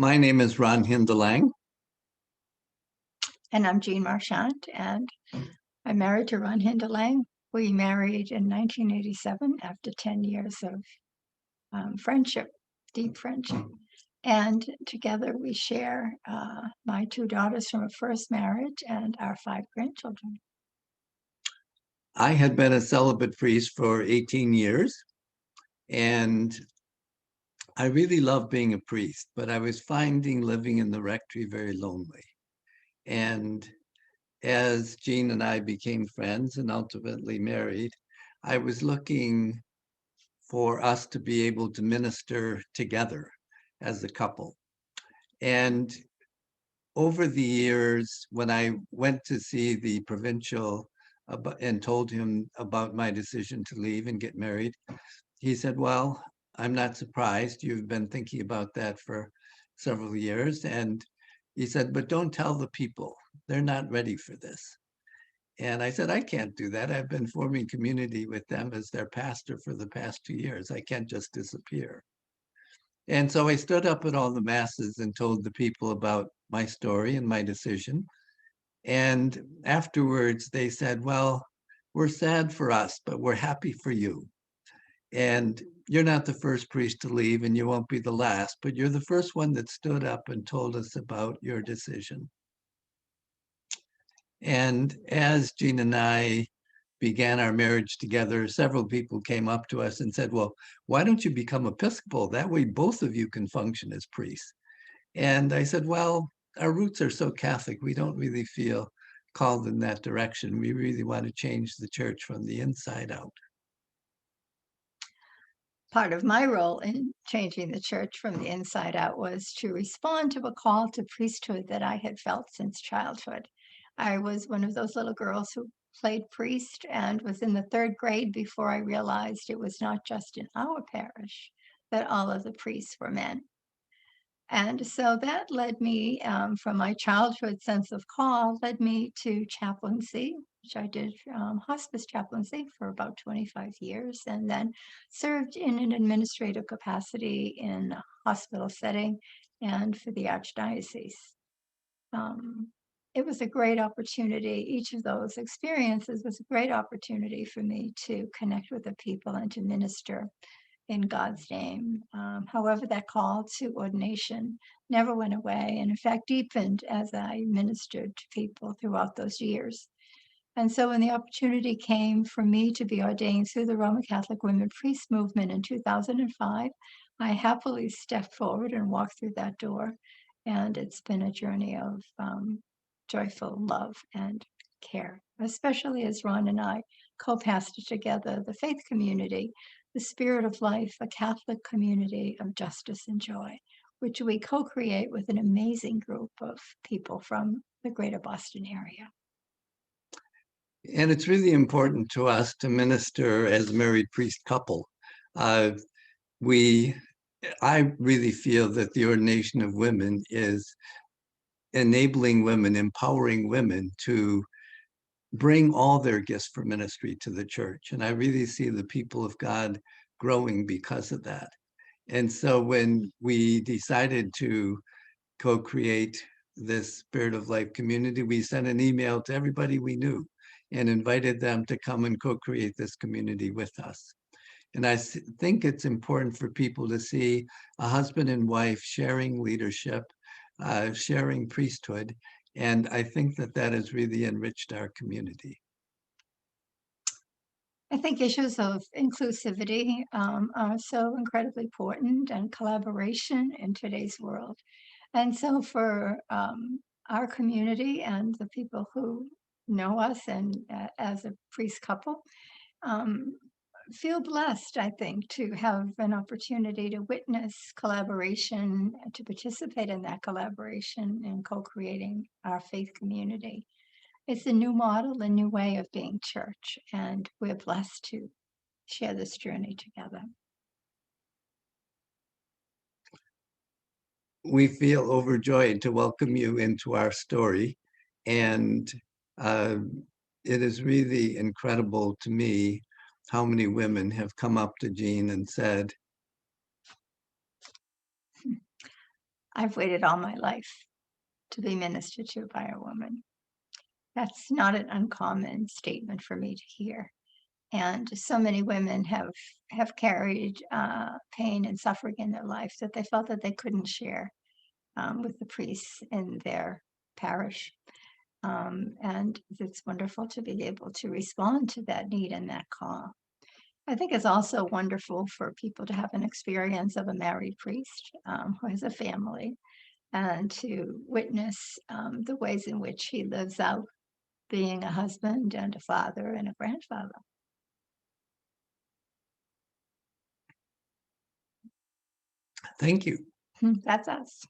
My name is Ron Hindelang. And I'm Jean Marchant, and I'm married to Ron Hindelang. We married in 1987 after 10 years of friendship, deep friendship. And together we share my two daughters from a first marriage and our five grandchildren. I had been a celibate priest for 18 years, and I really loved being a priest, but I was finding living in the rectory very lonely. And as Jean and I became friends and ultimately married, I was looking for us to be able to minister together as a couple. And over the years, when I went to see the provincial and told him about my decision to leave and get married, he said, "Well, I'm not surprised. You've been thinking about that for several years." And he said, "But don't tell the people. They're not ready for this." And I said, "I can't do that. I've been forming community with them as their pastor for the past 2 years. I can't just disappear." And so I stood up at all the masses and told the people about my story and my decision. And afterwards, they said, "Well, we're sad for us, but we're happy for you. And you're not the first priest to leave, and you won't be the last, but you're the first one that stood up and told us about your decision." And as Jean and I began our marriage together, several people came up to us and said, "Well, why don't you become Episcopal? That way both of you can function as priests." And I said, "Well, our roots are so Catholic, we don't really feel called in that direction. We really want to change the church from the inside out." Part of my role in changing the church from the inside out was to respond to a call to priesthood that I had felt since childhood. I was one of those little girls who played priest and was in the third grade before I realized it was not just in our parish that all of the priests were men. And so that led me, from my childhood sense of call, led me to chaplaincy, which I did hospice chaplaincy for about 25 years, and then served in an administrative capacity in a hospital setting and for the Archdiocese. Um, it was a great opportunity. Each of those experiences was a great opportunity for me to connect with the people and to minister in God's name. However, that call to ordination never went away, and in fact deepened as I ministered to people throughout those years. And so when the opportunity came for me to be ordained through the Roman Catholic Women Priest movement in 2005, I happily stepped forward and walked through that door. And it's been a journey of joyful love and care, especially as Ron and I co-pastor together the faith community, the Spirit of Life, a Catholic community of justice and joy, which we co-create with an amazing group of people from the greater Boston area. And it's really important to us to minister as a married priest couple. Uh, we, I really feel that the ordination of women is enabling women, empowering women to bring all their gifts for ministry to the church. And I really see the people of God growing because of that. And so when we decided to co-create this Spirit of Life community, we sent an email to everybody we knew and invited them to come and co-create this community with us. And I think it's important for people to see a husband and wife sharing leadership, sharing priesthood. And I think that that has really enriched our community. I think issues of inclusivity are so incredibly important, and collaboration in today's world. And so for our community and the people who know us and as a priest couple, um, feel blessed, I think, to have an opportunity to witness collaboration, to participate in that collaboration and co-creating our faith community. It's a new model, a new way of being church, and we're blessed to share this journey together. We feel overjoyed to welcome you into our story. And uh, it is really incredible to me how many women have come up to Jean and said, I've waited all my life to be ministered to by a woman. That's not an uncommon statement for me to hear. And so many women have carried pain and suffering in their life that they felt that they couldn't share with the priests in their parish. And it's wonderful to be able to respond to that need and that call. I think it's also wonderful for people to have an experience of a married priest who has a family and to witness the ways in which he lives out being a husband and a father and a grandfather. Thank you. That's us.